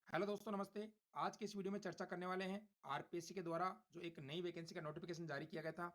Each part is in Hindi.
हेलो दोस्तों नमस्ते। आज के इस वीडियो में चर्चा करने वाले हैं आरपीएससी के द्वारा जो एक नई वैकेंसी का नोटिफिकेशन जारी किया गया था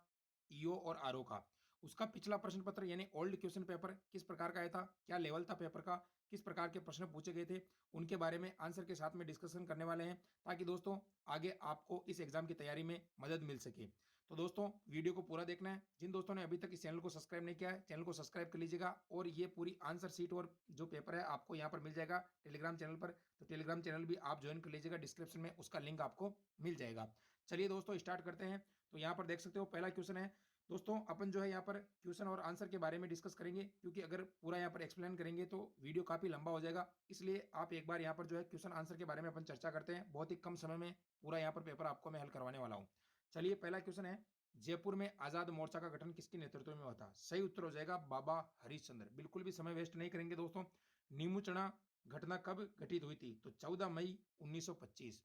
ईओ और आरओ का। उसका पिछला प्रश्न पत्र यानी ओल्ड क्वेश्चन पेपर किस प्रकार का आया था, क्या लेवल था पेपर का, किस प्रकार के प्रश्न पूछे गए थे, उनके बारे में आंसर के साथ में डिस्कशन करने वाले हैं ताकि दोस्तों आगे आपको इस एग्जाम की तैयारी में मदद मिल सके। तो दोस्तों वीडियो को पूरा देखना है। जिन दोस्तों ने अभी तक इस चैनल को सब्सक्राइब नहीं किया है चैनल को सब्सक्राइब कर लीजिएगा और ये पूरी आंसर शीट और जो पेपर है आपको यहाँ पर मिल जाएगा टेलीग्राम चैनल पर। तो टेलीग्राम चैनल भी आप ज्वाइन कर लीजिएगा, डिस्क्रिप्शन में उसका लिंक आपको मिल जाएगा। चलिए दोस्तों स्टार्ट करते हैं। तो यहाँ पर देख सकते हो पहला क्वेश्चन है दोस्तों। अपन जो है यहाँ पर क्वेश्चन और आंसर के बारे में डिस्कस करेंगे क्योंकि अगर पूरा यहाँ पर एक्सप्लेन करेंगे तो वीडियो काफी लंबा हो जाएगा। इसलिए आप एक बार यहाँ पर जो है क्वेश्चन आंसर के बारे में अपन चर्चा करते हैं। बहुत ही कम समय में पूरा यहाँ पर पेपर आपको मैं हल करवाने वाला हूँ। चलिए पहला क्वेश्चन है, जयपुर में आजाद मोर्चा का गठन किसके नेतृत्व में हुआ था? सही उत्तर हो जाएगा बाबा हरिश्चंद्र। बिल्कुल भी समय वेस्ट नहीं करेंगे दोस्तों। नीमूचना घटना कब घटित हुई थी? तो 14 मई 1925।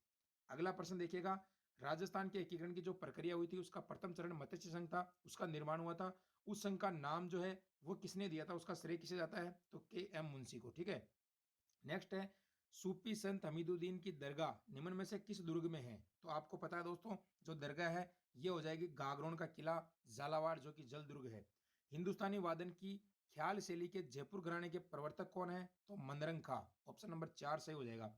अगला प्रश्न देखिएगा, राजस्थान के एकीकरण की जो प्रक्रिया हुई थी उसका प्रथम चरण मत्स्य संघ था, उसका निर्माण हुआ था। उस संघ का नाम जो है वो किसने दिया था, उसका श्रेय किसे जाता है? तो के एम मुंशी को। ठीक है। नेक्स्ट है, सूफी संत हमीदुद्दीन की दरगाह निम्न में से किस दुर्ग में है? तो आपको पता है दोस्तों जो दरगाह है ये हो जाएगी गागरोन का किला झालावाड़ जो कि जल दुर्ग है। हिंदुस्तानी वादन की ख्याल शैली के जयपुर घराने के प्रवर्तक कौन है? तो मनरंग खा। ऑप्शन नंबर 4 सही हो जाएगा।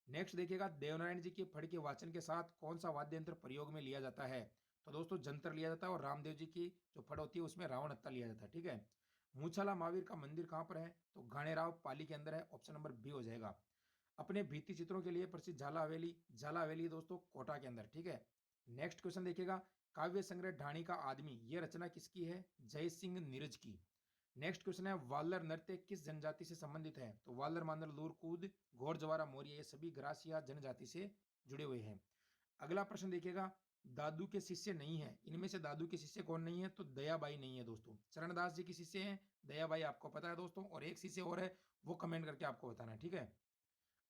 नेक्स्ट देखिएगा, देवनारायण जी की फड़ के वाचन के साथ कौन सा वाद्य यंत्र प्रयोग में लिया जाता है? तो दोस्तों जंतर लिया जाता है और रामदेव जी की जो फड़ होती है उसमें रावण हत्ता लिया जाता है। ठीक है। मूछाला महावीर का मंदिर कहां पर है? तो घाणेराव पाली के अंदर है। ऑप्शन नंबर बी हो जाएगा। अपने भित्ति चित्रों के लिए प्रसिद्ध झाला हवेली दोस्तों कोटा के अंदर। ठीक है। नेक्स्ट क्वेश्चन देखिएगा, काव्य संग्रह ढाणी का आदमी यह रचना किसकी है? जय सिंह नीरज की। नेक्स्ट क्वेश्चन है, वालर नृत्य किस जनजाति से संबंधित है? तो वालर मांदल लूरकूद घोर जवारा मौर्य ये सभी ग्रासिया जनजाति से जुड़े हुए हैं। अगला प्रश्न देखिएगा, दादू के शिष्य नहीं है, इनमें से दादू के शिष्य कौन नहीं है? तो दयाबाई नहीं है दोस्तों। चरणदास जी की शिष्य हैं दयाबाई, आपको पता है दोस्तों। और एक शिष्य और है वो कमेंट करके आपको बताना है। ठीक है।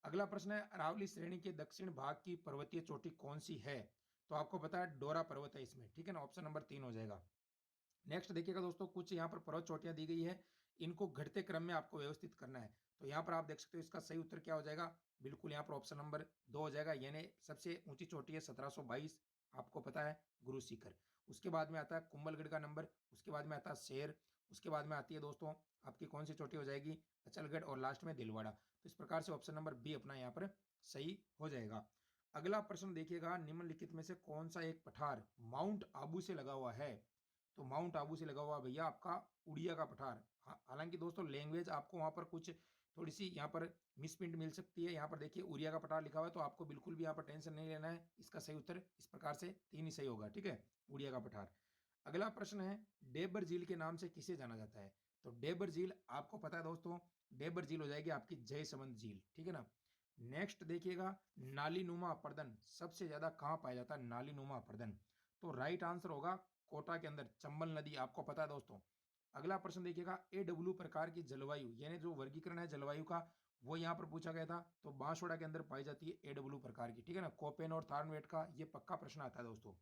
अगला प्रश्न है, अरावली श्रेणी के दक्षिण भाग की पर्वतीय चोटी कौन सी है? तो आपको पता है डोरा पर्वत है इसमें। ठीक है ना। ऑप्शन नंबर 3 हो जाएगा। नेक्स्ट देखिएगा दोस्तों, कुछ यहाँ पर पर्वत चोटियां दी गई है, इनको घटते क्रम में आपको व्यवस्थित करना है। तो यहाँ पर आप देख सकते हो इसका सही उत्तर क्या हो जाएगा? बिल्कुल यहाँ पर ऑप्शन नंबर 2 हो जाएगा। यानी सबसे ऊंची चोटी है 1722, आपको पता है गुरु शिखर। उसके बाद में आता है कुंभलगढ़ का नंबर, उसके बाद में आता है शेर, उसके बाद में आती है दोस्तों आपकी कौन सी चोटी हो जाएगी? अचलगढ़, और लास्ट में दिलवाड़ा। तो इस प्रकार से ऑप्शन नंबर बी अपना यहाँ पर सही हो जाएगा। अगला प्रश्न देखिएगा, निम्नलिखित में से कौन सा एक पठार माउंट आबू से लगा हुआ है? तो माउंट आबू से लगा हुआ भैया आपका उड़िया का पठार। हालांकि दोस्तों लैंग्वेज आपको वहां पर कुछ थोड़ी सी यहाँ पर मिसप्रिंट मिल सकती है। यहाँ पर देखिए उड़िया का पठार लिखा हुआ है, तो आपको बिल्कुल भी यहाँ पर टेंशन नहीं लेना है। इसका सही उत्तर इस प्रकार से 3 ही सही होगा। ठीक है, उड़िया का पठार। अगला प्रश्न है, डेबर झील के नाम से किसे जाना जाता है? तो डेबर झील आपको पता है दोस्तों, डेबर झील हो जाएगी आपकी जयसमंद झील। ठीक है ना। नेक्स्ट देखिएगा, नालीनुमा अपर्दन सबसे ज्यादा कहां पाया जाता है? नालीनुमा अपर्दन, तो राइट आंसर होगा कोटा के अंदर चंबल नदी, आपको पता है दोस्तों। अगला प्रश्न देखिएगा, एडब्ल्यू प्रकार की जलवायु यानी जो वर्गीकरण है जलवायु का वो यहां पर पूछा गया था। तो बांसवाड़ा के अंदर पाई जाती है एडब्ल्यू प्रकार की। ठीक है ना। कोपेन और थार्नवेट का ये पक्का प्रश्न आता है दोस्तों।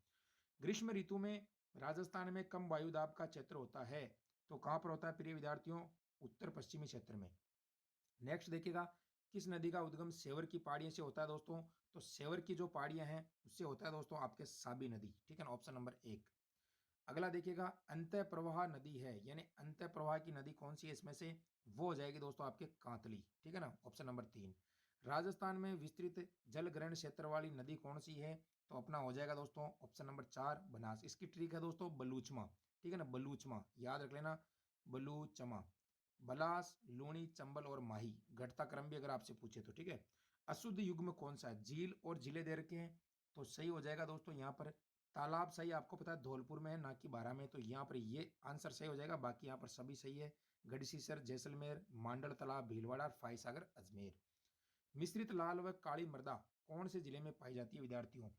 ग्रीष्म ऋतु में राजस्थान में कम वायुदाब का क्षेत्र होता है, तो कहां पर होता है प्रिय विद्यार्थियों? उत्तर पश्चिमी क्षेत्र में। नेक्स्ट देखिएगा, किस नदी का उद्गम सेवर की पहाड़ियों से होता है दोस्तों? तो सेवर की जो पहाड़ियां हैं उससे होता है दोस्तों आपके साबी नदी। ठीक है ना। Option number 1। अगला देखिएगा, अंतः प्रवाह नदी है यानी अंतः प्रवाह की नदी कौन सी है इसमें से? वो हो जाएगी दोस्तों आपके कांतली। ठीक है ना। Option number 3। राजस्थान में विस्तृत जल ग्रहण क्षेत्र वाली नदी कौन सी है? तो अपना हो जाएगा दोस्तों ऑप्शन नंबर 4 बनास। इसकी ट्रिक है दोस्तों बलूचमा। ठीक है ना, बलूचमा याद रख लेना, बलूचमा। बलास, लूणी, चंबल और माही, घटता क्रम भी अगर आपसे पूछे तो। ठीक है। अशुद्ध युग्म कौन सा है? झील और जिले दे रखे हैं, तो सही हो जाएगा दोस्तों यहाँ पर तालाब। सही आपको पता है धौलपुर में है ना कि बारह में, तो यहाँ पर ये आंसर सही हो जाएगा। बाकी यहाँ पर सभी सही है, गढ़सीसर, जैसलमेर, मांडल तालाब, भीलवाड़ा और फाइसागर, अजमेर। मिश्रित लाल व काली मृदा कौन से जिले में पाई जाती है विद्यार्थियों?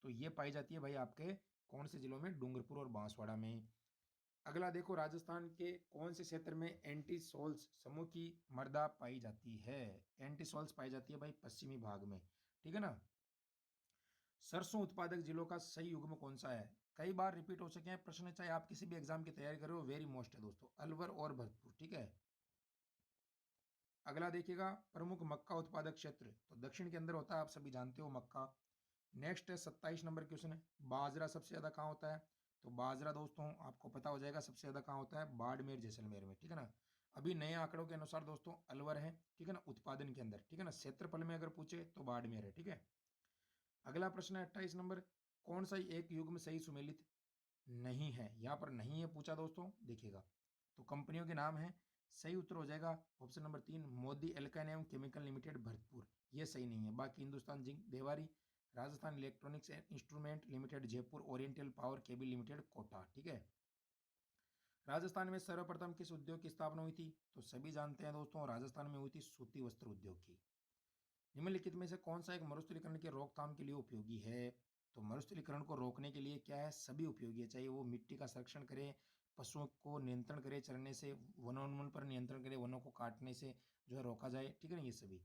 तो ये पाई जाती है भाई आपके कौन से जिलों में? डूंगरपुर और बांसवाड़ा में। अगला देखो, राजस्थान के कौन से क्षेत्र में एंटीसोल्स समूह की मृदा पाई जाती है? एंटीसोल्स पाई जाती है भाई पश्चिमी भाग में। ठीक है ना। सरसों उत्पादक जिलों का सही युग्म कौन सा है? कई बार रिपीट हो सके हैं प्रश्न, चाहे आप किसी भी एग्जाम की तैयारी कर रहे हो, वेरी मोस्ट है दोस्तों, अलवर और भरतपुर। ठीक है। अगला देखिएगा, प्रमुख मक्का उत्पादक क्षेत्र, तो दक्षिण के अंदर होता है, आप सभी जानते हो मक्का। नेक्स्ट है 27 नंबर क्वेश्चन है, बाजरा सबसे ज्यादा कहाँ होता है? तो बाजरा दोस्तों आपको पता हो जाएगा सबसे ज्यादा कहाँ होता है, बाड़मेर जैसलमेर में, ठीक है ना। अभी नए आंकड़ों के अनुसार दोस्तों अलवर है, ठीक है ना, उत्पादन के अंदर, ठीक है ना। क्षेत्रफल में अगर पूछे तो बाड़मेर है, ठीक है। अगला प्रश्न है 28 नंबर, कौन सा एक युग्म सही सुमेलित नहीं है? यहाँ पर नहीं है पूछा दोस्तों, देखिएगा तो कंपनियों के नाम है। सही उत्तर हो जाएगा ऑप्शन नंबर 3, मोदी एल्काइन एवं केमिकल लिमिटेड भरतपुर, ये सही नहीं है। बाकी Hindustan zinc Debari, Rajasthan electronics and instrument limited Jaipur, oriental power cable limited Kota, ठीक है। राजस्थान में सर्वप्रथम किस उद्योग की स्थापना हुई थी? तो सभी जानते हैं दोस्तों, राजस्थान में हुई थी सूती वस्त्र उद्योग की। निम्नलिखित में से कौन सा एक मरुस्थलीकरण के रोकथाम के लिए उपयोगी है? तो मरुस्थलीकरण को रोकने के लिए क्या है, सभी उपयोगी है, चाहे वो मिट्टी का संरक्षण करे, पशुओं को नियंत्रण करे चरने से, वनोन्मूलन पर नियंत्रण करे, वनों को काटने से जो है रोका जाए, ठीक है ना, ये सभी।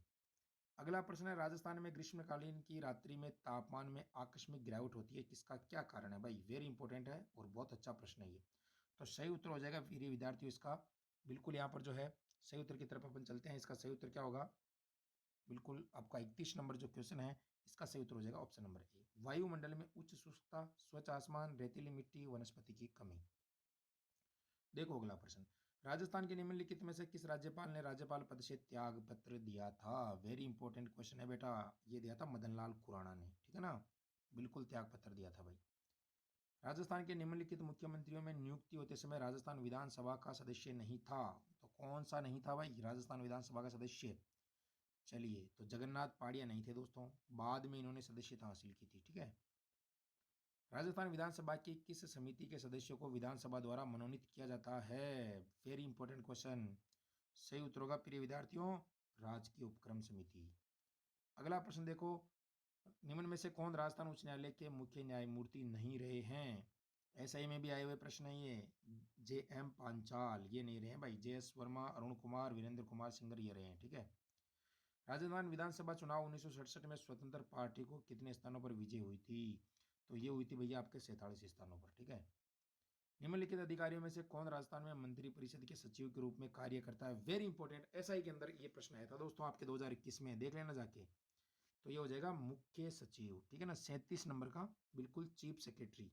अगला प्रश्न है, राजस्थान में ग्रीष्मकालीन की रात्रि में तापमान में आकस्मिक गिरावट होती है, किसका क्या कारण है? भाई वेरी इंपॉर्टेंट है और बहुत अच्छा प्रश्न है ये। तो सही उत्तर हो जाएगा प्रिय विद्यार्थियों इसका, बिल्कुल यहाँ पर जो है सही उत्तर की तरफ अपन चलते हैं। इसका सही उत्तर क्या होगा? बिल्कुल आपका 31 नंबर जो क्वेश्चन है, इसका सही उत्तर हो जाएगा ऑप्शन नंबर ए, वायुमंडल में उच्च शुष्कता, स्वच्छ आसमान, रेतीली मिट्टी, वनस्पति की कमी। देखो अगला प्रश्न, राजस्थान के निम्नलिखित में से किस राज्यपाल ने राज्यपाल पद से त्याग पत्र दिया था? वेरी इंपॉर्टेंट क्वेश्चन है बेटा, ये दिया था मदन लाल खुराना ने, ठीक है ना, बिल्कुल त्याग पत्र दिया था भाई। राजस्थान के निम्नलिखित मुख्यमंत्रियों में नियुक्ति होते समय राजस्थान विधानसभा का सदस्य नहीं था, तो कौन सा नहीं था भाई राजस्थान विधानसभा का सदस्य? चलिए, तो जगन्नाथ पहाड़िया नहीं थे दोस्तों, बाद में इन्होंने सदस्यता हासिल की थी, ठीक है। राजस्थान विधानसभा की किस समिति के सदस्यों को विधानसभा द्वारा मनोनीत किया जाता है? वेरी इंपॉर्टेंट क्वेश्चन, सही उत्तर होगा प्रिय विद्यार्थियों, राजकीय उपक्रम समिति। अगला प्रश्न देखो, निम्न में से कौन राजस्थान उच्च न्यायालय के मुख्य न्यायमूर्ति नहीं रहे हैं? एसआई में भी आए हुए प्रश्न है ये। जे एम पांचाल ये नहीं रहे हैं भाई, जे एस वर्मा, अरुण कुमार, वीरेंद्र कुमार सिंगर ये रहे हैं, ठीक है। राजस्थान विधानसभा चुनाव 1967 में स्वतंत्र पार्टी को कितने स्थानों पर विजय हुई थी? तो ये हुई थी भैया आपके 47 स्थानों पर, ठीक है। निम्नलिखित अधिकारियों में से कौन राजस्थान में मंत्री परिषद के सचिव के रूप में कार्य करता है? वेरी इंपॉर्टेंट, एसआई के अंदर ये प्रश्न आया था दोस्तों आपके 2021 में, देख लेना जाके। तो ये हो जाएगा मुख्य सचिव, ठीक है ना, 37 नंबर का, बिल्कुल चीफ सेक्रेटरी।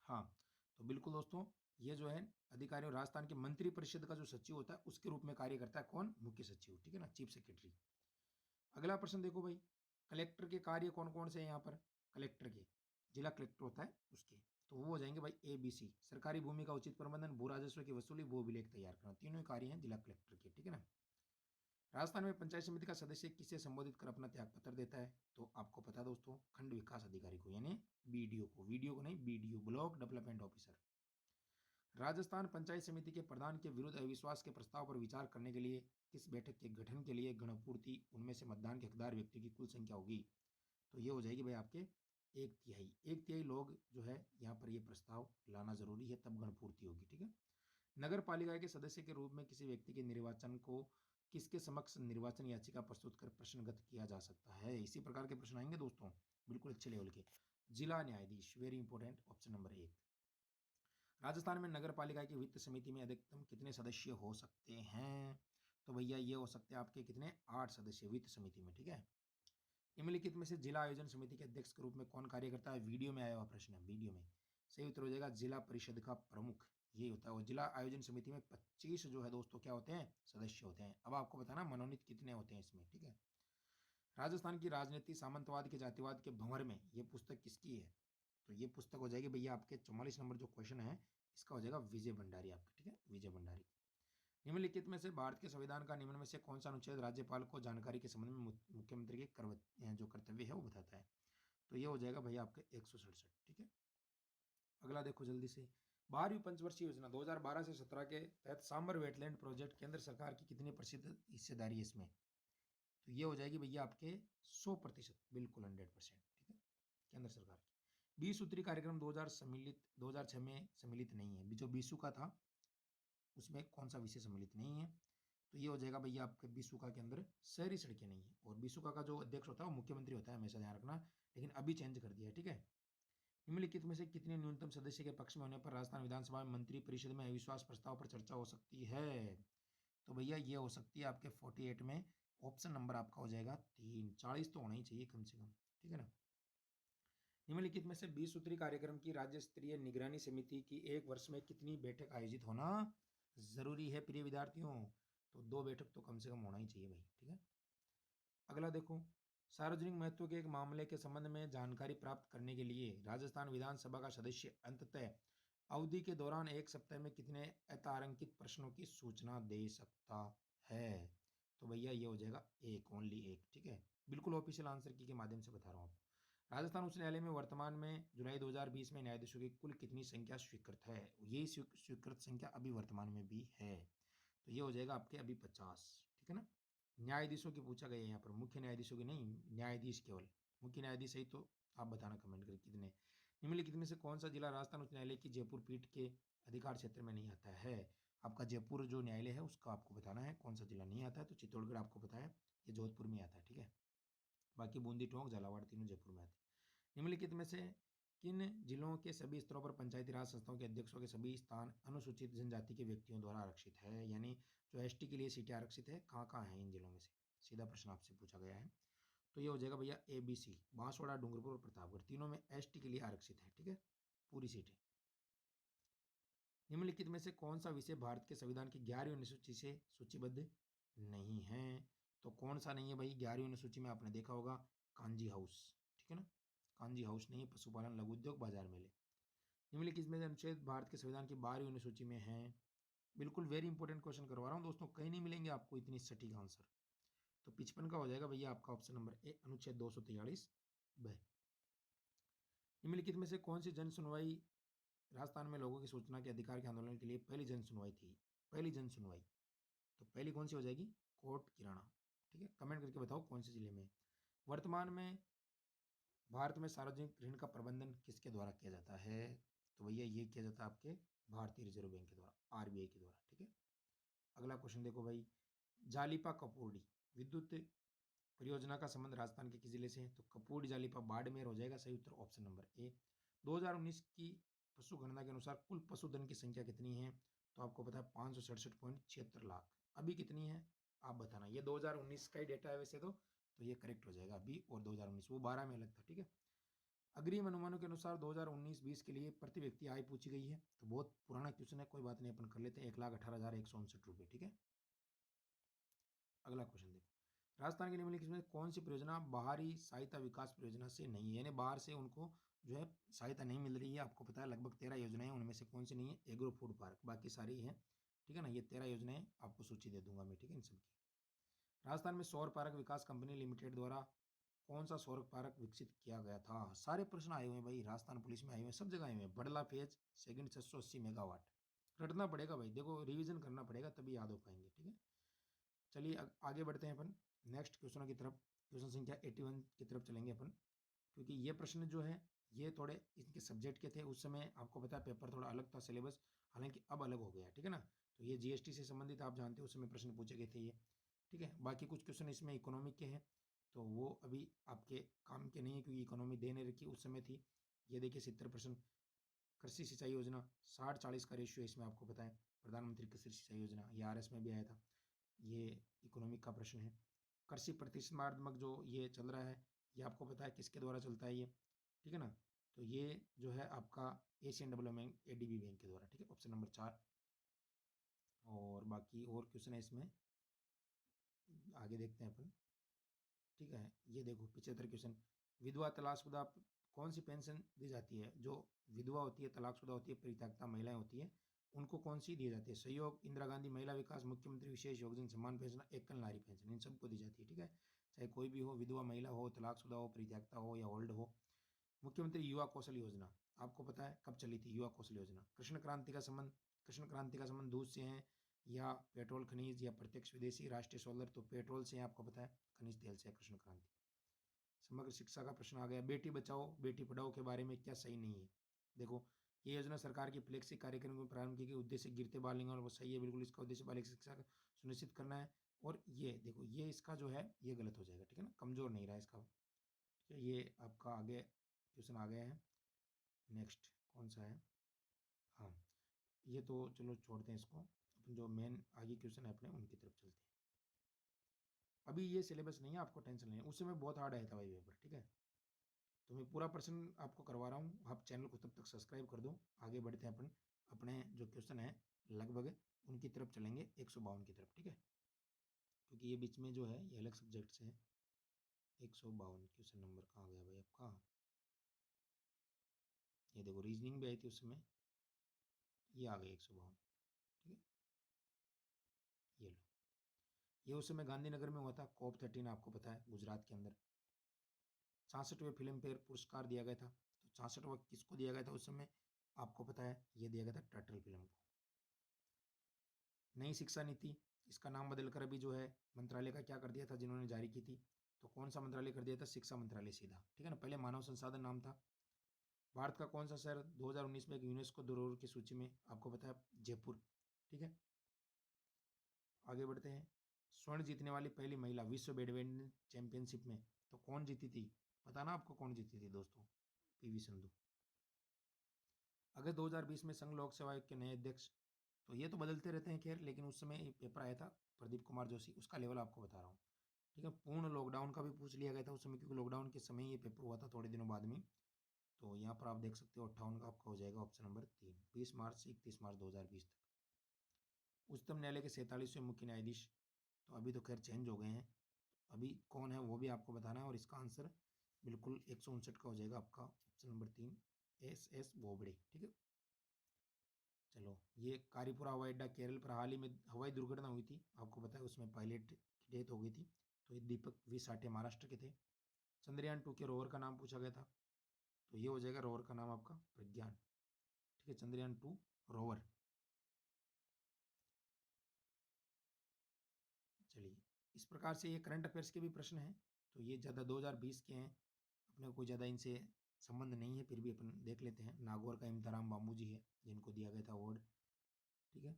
हाँ, तो बिल्कुल दोस्तों, ये जो है अधिकारियों राजस्थान के मंत्री परिषद का जो सचिव होता है उसके रूप में कार्य करता है कौन? मुख्य सचिव, ठीक है ना, चीफ सेक्रेटरी। अगला प्रश्न देखो भाई, कलेक्टर के कार्य कौन कौन से हैं यहाँ पर? कलेक्टर के, जिला कलेक्टर होता है उसके, तो वो हो जाएंगे भाई ए बी सी, सरकारी भूमि का उचित प्रबंधन, भू राजस्व की वसूली, भू अभिलेख तैयार करना, तीनों ही कार्य हैं जिला कलेक्टर के, ठीक है ना। राजस्थान में पंचायत समिति का सदस्य किसे संबोधित कर अपना त्याग पत्र देता है? तो आपको पता है दोस्तों, खंड विकास अधिकारी को, यानी बीडीओ को, वीडियो को नहीं, BDO, block development officer. Rajasthan panchayat समिति के प्रधान के विरुद्ध अविश्वास के प्रस्ताव पर विचार करने के लिए किस बैठक के गठन के लिए गणपूर्ति उनमें से मतदान के हकदार व्यक्ति की कुल संख्या होगी? तो ये हो जाएगी भाई आपके एक तिहाई लोग जो है यहाँ पर ये प्रस्ताव लाना जरूरी है, तब गणपूर्ति होगी, ठीक है। नगर पालिका के सदस्य के रूप में किसी व्यक्ति के निर्वाचन को किसके समक्ष निर्वाचन याचिका प्रस्तुत कर प्रश्नगत किया जा सकता है? इसी प्रकार के प्रश्न आएंगे दोस्तों, बिल्कुल अच्छे लेवल के। जिला न्यायाधीश, very important, option number 1। Rajasthan में नगर पालिका की वित्त समिति में अधिकतम कितने सदस्य हो सकते हैं? तो भैया ये हो सकते हैं आपके कितने, 8 सदस्य वित्त समिति में, ठीक है। निम्नलिखित में से जिला आयोजन समिति के अध्यक्ष के रूप में कौन कार्य करता है? वीडियो में आया हुआ प्रश्न है, वीडियो में। सही उत्तर हो जाएगा जिला परिषद का प्रमुख, ये होता है। और जिला आयोजन समिति में 25 जो है दोस्तों क्या होते हैं, सदस्य होते हैं। अब आपको बताना मनोनीत कितने होते हैं इसमें, ठीक है। राजस्थान की राजनीति सामंतवाद के जातिवाद के भंवर में, ये पुस्तक किसकी है? तो ये पुस्तक हो जाएगी भैया आपके 44 नंबर जो क्वेश्चन है, इसका हो जाएगा विजय भंडारी आपके, ठीक है, विजय भंडारी। निम्नलिखित में से भारत के संविधान का निम्न में से कौन सा अनुच्छेद राज्यपाल को जानकारी के संबंध में मुख्यमंत्री के जो कर्तव्य है वो बताता है? तो ये हो जाएगा भैया आपके 167, ठीक है। अगला देखो जल्दी से, 12वीं पंचवर्षीय योजना 2012 से 17 के तहत सांबर वेटलैंड प्रोजेक्ट केंद्र सरकार की कितनी प्रतिशत हिस्सेदारी है इसमें? तो ये हो जाएगी भैया आपके 100%, बिल्कुल 100%, ठीक है, केंद्र सरकार की। 20 सूत्री कार्यक्रम 2006 में सम्मिलित नहीं है, जो बीसू का था उसमें कौन सा विषय सम्मिलित नहीं है? तो ये हो जाएगा भैया आपके बीसुका के अंदर शहरी सड़कें नहीं है। और बीसुका का जो अध्यक्ष होता है वो मुख्यमंत्री होता है, हमेशा ध्यान रखना, लेकिन अभी चेंज कर दिया है, ठीक है। निम्नलिखित में से कितने न्यूनतम सदस्य के पक्ष में होने पर राजस्थान विधानसभा में मंत्री परिषद में अविश्वास प्रस्ताव पर चर्चा हो सकती है? तो भैया ये हो सकती है आपके 48 में ऑप्शन नंबर आपका हो जाएगा 3। 40 तो होना ही चाहिए कम से कम, ठीक है ना। निम्नलिखित में से 20 सूत्री कार्यक्रम की राज्य स्तरीय निगरानी समिति की एक वर्ष में कितनी बैठक आयोजित होना जरूरी है प्रिय विद्यार्थियों? तो 2 बैठक तो कम से कम होना ही चाहिए भाई, ठीक है। अगला देखो, सार्वजनिक महत्व के एक मामले के संबंध में जानकारी प्राप्त करने के लिए राजस्थान विधानसभा का सदस्य अंततः अवधि के दौरान एक सप्ताह में कितने अतारांकित प्रश्नों की सूचना दे सकता है? तो भैया ये हो जाएगा एक, ओनली एक, ठीक है। बिल्कुल ऑफिशियल आंसर की के माध्यम से बता रहा हूँ आपको। राजस्थान उच्च न्यायालय में वर्तमान में जुलाई 2020 में न्यायाधीशों की कुल कितनी संख्या स्वीकृत है? ये स्वीकृत संख्या अभी वर्तमान में भी है, तो ये हो जाएगा आपके अभी 50, ठीक है ना। न्यायाधीशों की पूछा गया है यहाँ पर, मुख्य न्यायाधीशों की नहीं, न्यायाधीश केवल। मुख्य न्यायाधीश सही तो आप बताना कमेंट करके कितने। निम्नलिखित में से कौन सा जिला राजस्थान उच्च न्यायालय की जयपुर पीठ के अधिकार क्षेत्र में नहीं आता है? आपका जयपुर जो न्यायालय है उसका आपको बताना है कौन सा जिला नहीं आता है। तो चित्तौड़गढ़ आपको पता है, ये जोधपुर में आता है, ठीक है। बाकी बूंदी, टोंक, झालावाड़ तीनों जयपुर में आते हैं। निम्नलिखित में से किन जिलों के सभी स्तरों पर पंचायती राज संस्थाओं के अध्यक्षों के सभी स्थान अनुसूचित जनजाति के व्यक्तियों द्वारा आरक्षित है? यानी जो एसटी के लिए सीटें आरक्षित है, कहाँ कहाँ है इन जिलों में से? सीधा प्रश्न आपसे पूछा गया है। तो ये हो जाएगा भैया ABC, बांसवाड़ा, डूंगरपुर और प्रतापगढ़, तीनों में एसटी के लिए आरक्षित है, ठीक है, पूरी सीटें। निम्नलिखित में से कौन सा विषय भारत के संविधान की 11वीं अनुसूची से सूचीबद्ध नहीं है? तो कौन सा नहीं है भाई 11वीं अनुसूची में? आपने देखा होगा कांजी हाउस, ठीक है ना। कांजी हाउस नहीं है, पशुपालन, लघु उद्योग, बाजार मेले। निम्नलिखित में से अनुच्छेद भारत के संविधान की 12वीं अनुसूची में है? बिल्कुल वेरी इंपॉर्टेंट क्वेश्चन करवा रहा हूँ दोस्तों, कहीं नहीं मिलेंगे आपको इतनी सटीक आंसर। तो 55 का हो जाएगा भैया आपका ऑप्शन नंबर ए, अनुच्छेद 243 ब। निम्नलिखित में से कौन सी जन सुनवाई राजस्थान में लोगों की सूचना के अधिकार के आंदोलन के लिए पहली जन सुनवाई थी? पहली जन सुनवाई तो पहली कौन सी हो जाएगी? कोट किराना, ठीक है। कमेंट करके बताओ कौन से जिले में। वर्तमान में भारत में सार्वजनिक ऋण का प्रबंधन किसके द्वारा किया जाता है? तो भैया ये किया जाता है आपके भारतीय रिजर्व बैंक के द्वारा, RBI के द्वारा, ठीक है। अगला क्वेश्चन देखो भाई, जालिपा कपूर्डी विद्युत परियोजना का संबंध राजस्थान के किस जिले से है? तो कपूर्डी जालिपा बाड़मेर हो जाएगा सही उत्तर, ऑप्शन नंबर ए। 2019 की पशु गणना के अनुसार कुल पशुधन की संख्या कितनी है? तो आपको पता है 567.76 लाख। अभी कितनी है आप बताना, ये 2019 का ही डेटा है वैसे तो ये करेक्ट हो जाएगा अभी, और 2019 वो 12 में अलग था, ठीक है। अग्रिम अनुमानों के अनुसार 2019-20 के लिए प्रति व्यक्ति आय पूछी गई है, तो बहुत पुराना क्वेश्चन है, कोई बात नहीं, अपन कर लेते हैं। 1,18,159 रुपये, ठीक है। अगला क्वेश्चन देखो, राजस्थान के निम्नलिखित में कौन सी परियोजना बाहरी सहायता विकास परियोजना से नहीं है? यानी बाहर से उनको जो है सहायता नहीं मिल रही है। आपको पता है लगभग 13 योजनाएं, उनमें से कौन सी नहीं है? एग्रो फूड पार्क, बाकी सारी हैं, ठीक है ना। ये 13 योजनाएं आपको सूची दे दूंगा मैं, ठीक है, इन सबकी। राजस्थान में सौर पार्क विकास कंपनी लिमिटेड द्वारा कौन सा सौर पार्क विकसित किया गया था? सारे प्रश्न आए हुए हैं भाई, राजस्थान पुलिस में आए हुए हैं, सब जगह आए हुए हैं। बड़ला फेज सेकंड 680 मेगावाट। रटना पड़ेगा भाई, देखो रिवीजन करना पड़ेगा तभी याद हो पाएंगे, ठीक है। चलिए आगे बढ़ते हैं अपन नेक्स्ट क्वेश्चनों की तरफ। क्वेश्चन संख्या 81 की तरफ चलेंगे अपन, क्योंकि ये प्रश्न जो है ये थोड़े इनके सब्जेक्ट के थे। उस समय आपको पता है पेपर थोड़ा अलग था, सिलेबस, हालांकि अब अलग हो गया, ठीक है ना। तो ये GST से संबंधित आप जानते हो उस समय प्रश्न पूछे गए थे ये, ठीक है। बाकी कुछ क्वेश्चन इसमें इकोनॉमिक के हैं, तो वो अभी आपके काम के नहीं है, क्योंकि इकोनॉमी देने रखी उस समय थी। ये देखिए 70%। कृषि सिंचाई योजना 60-40 का रेशियो इसमें आपको पता है। प्रधानमंत्री कृषि सिंचाई योजना, ये RS में भी आया था, ये इकोनॉमिक का प्रश्न है। कृषि प्रतिस्पर्धात्मक जो ये चल रहा है, ये आपको पता है किसके द्वारा चलता है ये, ठीक है ना। तो ये जो है आपका एशियन डेवलपमेंट ADB बैंक के द्वारा, ठीक है, ऑप्शन नंबर 4। और बाकी और क्वेश्चन है इसमें, आगे देखते हैं अपन, ठीक है। ये देखो 75 क्वेश्चन, विधवा तलाकशुदा कौन सी पेंशन दी जाती है? जो विधवा होती है, तलाकशुदा होती है, परित्यक्ता महिलाएं होती है, उनको कौन सी दी जाती है? सहयोग, इंदिरा गांधी महिला विकास, मुख्यमंत्री विशेष योगदान सम्मान पेंशन, एकल नारी पेंशन, इन सबको दी जाती है, ठीक है। चाहे कोई भी हो, विधवा महिला हो, तलाकशुदा हो, परित्यक्ता हो या ओल्ड हो। मुख्यमंत्री युवा कौशल योजना आपको पता है कब चली थी? युवा कौशल योजना कृष्ण क्रांति का संबंध दूध से है या पेट्रोल खनिज या प्रत्यक्ष विदेशी राष्ट्रीय सोलर? तो पेट्रोल से है, आपको पता है खनिज तेल से है कृष्ण क्रांति। समग्र शिक्षा का प्रश्न आ गया, बेटी बचाओ बेटी पढ़ाओ के बारे में क्या सही नहीं है? देखो ये योजना सरकार की फ्लेक्सी कार्यक्रम में प्रारंभ की गई, उद्देश्य गिरते बालिका, और वो सही है बिल्कुल, इसका उद्देश्य बालिका शिक्षा सुनिश्चित करना है। और ये देखो ये इसका जो है ये गलत हो जाएगा, ठीक है ना, कमजोर नहीं रहा इसका, ठीक है। ये आपका आगे क्वेश्चन आ गया है। नेक्स्ट कौन सा है? हाँ, ये तो चलो छोड़ते हैं इसको, अपन जो मेन आगे क्वेश्चन है अपने उनकी तरफ चलते हैं। अभी ये सिलेबस नहीं है, आपको टेंशन नहीं है, उस समय बहुत हार्ड आया था भाई पेपर, ठीक है। तो मैं पूरा प्रश्न आपको करवा रहा हूँ, आप चैनल को तब तक सब्सक्राइब कर दो। आगे बढ़ते हैं अपन अपने जो क्वेश्चन है लगभग उनकी तरफ चलेंगे, 152 की तरफ, ठीक है, क्योंकि ये बीच में जो है ये अलग सब्जेक्ट से है। 152 क्वेश्चन नंबर कहाँ गया भाई आपका, ये देखो रीजनिंग भी आई थी उस समय, ये आ गई 152, ठीक है। ये लो, ये उस समय गांधीनगर में हुआ था, COP 13 आपको पता है, गुजरात के अंदर 66वें फिल्म फेयर पुरस्कार दिया गया था। तो 66वां किसको दिया गया था उस समय, आपको पता है, ये दिया गया था टर्टल फिल्म को। नई शिक्षा नीति, इसका नाम बदलकर अभी जो है मंत्रालय का क्या कर दिया था जिन्होंने जारी की थी, तो कौन सा मंत्रालय कर दिया था, शिक्षा मंत्रालय सीधा, ठीक है ना। पहले मानव संसाधन नाम था। भारत का कौन सा शहर 2019 में एक यूनेस्को धरोहर की सूची में, आपको पता है, जयपुर, ठीक है। आगे बढ़ते हैं, स्वर्ण जीतने वाली पहली महिला विश्व बैडमिंटन चैंपियनशिप में, तो कौन जीती थी, पता ना आपको कौन जीती थी दोस्तों, PV संधू। अगस्त 2020 में संघ लोक सेवा आयोग के नए अध्यक्ष, तो ये तो बदलते रहते हैं खैर, लेकिन उस समय पेपर आया था प्रदीप कुमार जोशी, उसका लेवल आपको बता रहा हूँ, ठीक है। पूर्ण लॉकडाउन का भी पूछ लिया गया था उस समय, क्योंकि लॉकडाउन के समय ये पेपर हुआ था थोड़े दिनों बाद में। तो यहाँ पर आप देख सकते हो 58 का आपका हो जाएगा ऑप्शन नंबर 3, 20 मार्च से 31 मार्च 2020 तक। उच्चतम न्यायालय के 47वें मुख्य न्यायाधीश, तो अभी तो खैर चेंज हो गए हैं, अभी कौन है वो भी आपको बताना है, और इसका आंसर बिल्कुल 159 का हो जाएगा आपका ऑप्शन नंबर 3, SS बोबड़े, ठीक है। चलो, ये कारीपुरा हवाई अड्डा केरल पर हाल ही में हवाई दुर्घटना हुई थी, आपको पता है, उसमें पायलट की डेथ हो गई थी। तो ये दीपक V साठे महाराष्ट्र के थे। चंद्रयान 2 के रोवर का नाम पूछा गया था, तो ये हो जाएगा रोवर का नाम आपका प्रज्ञान, ठीक है, चंद्रयान 2 रोवर। चलिए, इस प्रकार से ये करंट अफेयर्स के भी प्रश्न हैं, तो ये ज़्यादा 2020 के हैं, अपने को कोई ज़्यादा इनसे संबंध नहीं है, फिर भी अपन देख लेते हैं। नागौर का इम्ताराम बामू जी है, जिनको दिया गया था अवार्ड, ठीक है।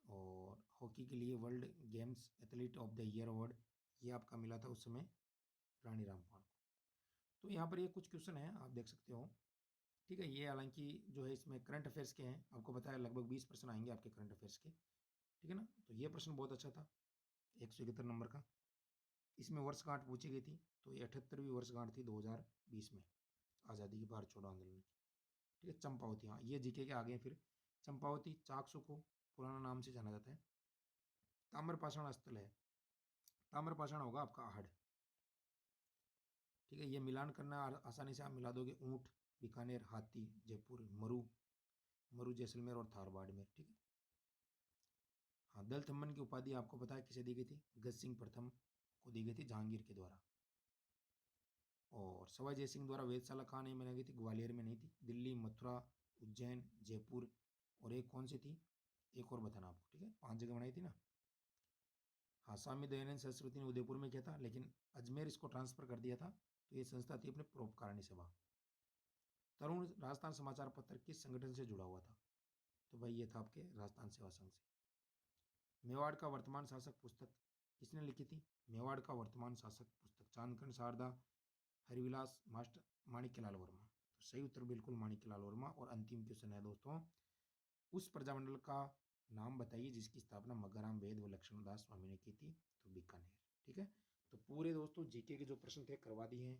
और हॉकी के लिए world games athlete of the year award, ये आपका मिला था उस समय रानी रामपाल को। तो यहाँ पर ये कुछ क्वेश्चन हैं, आप देख सकते हो, ठीक है। ये हालांकि जो है इसमें करंट अफेयर्स के हैं, आपको बताया लगभग 20 प्रश्न आएंगे आपके करंट अफेयर्स के, ठीक है ना। तो ये प्रश्न बहुत अच्छा था, 171 नंबर का। इसमें वर्षगांठ पूछी गई थी, तो ये 78वीं वर्षगांठ थी 2020 में, आज़ादी की भारत छोड़ो आंदोलन की, ठीक है। चंपावती, हाँ ये जीके के आगे हैं फिर। चंपावती चाकसू को पुराना नाम से जाना जाता है। ताम्रपाषाण स्थल है, ताम्रपाषाण होगा आपका आहड़, ठीक है। ये मिलान करना आसानी से आप मिला दोगे, ऊँट बीकानेर, हाथी जयपुर, मरु मरु जैसलमेर और थार बाड़मेर, ठीक है। हाँ, दल थम्मन की उपाधि आपको पता है किसे दी गई थी, गज सिंह प्रथम को दी गई थी जहांगीर के द्वारा। और सवाई जय सिंह द्वारा वेधशाला कहाँ नहीं बनाई गई थी, ग्वालियर में नहीं थी, दिल्ली, मथुरा, उज्जैन, जयपुर, और एक कौन सी थी, एक और बताना आपको, ठीक है, 5 जगह बनाई थी ना। हाँ, स्वामी दयानंद सरस्वती ने उदयपुर में किया था, लेकिन अजमेर इसको ट्रांसफर कर दिया था। तो ये संस्था थी अपने परोपकारिणी सभा। तरुण राजस्थान समाचार पत्र किस संगठन से जुड़ा हुआ था, तो भाई ये था आपके राजस्थान सेवा संघ से। मेवाड़ का वर्तमान शासक पुस्तक किसने लिखी थी, मेवाड़ का वर्तमान शासक पुस्तक चांदकन शारदा, हरिविलास मास्टर, माणिक्यलाल वर्मा। तो सही उत्तर बिल्कुल माणिक्यलाल वर्मा। और अंतिम क्वेश्चन है दोस्तों, उस प्रजामंडल का नाम बताइए जिसकी स्थापना मग्गाराम वेद व लक्ष्मणदास स्वामी ने की थी, तो बीकानेर, ठीक है। तो पूरे दोस्तों जीके के जो प्रश्न थे करवा दिए हैं।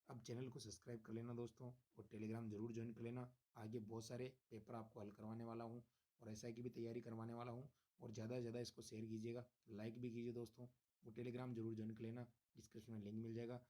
अब चैनल को सब्सक्राइब कर लेना दोस्तों, और टेलीग्राम जरूर ज्वाइन कर लेना। आगे बहुत सारे पेपर आपको हल करवाने वाला हूँ, और SI की भी तैयारी करवाने वाला हूँ। और ज़्यादा से ज़्यादा इसको शेयर कीजिएगा, लाइक भी कीजिए दोस्तों, वो टेलीग्राम जरूर ज्वाइन कर लेना, डिस्क्रिप्शन में लिंक मिल जाएगा।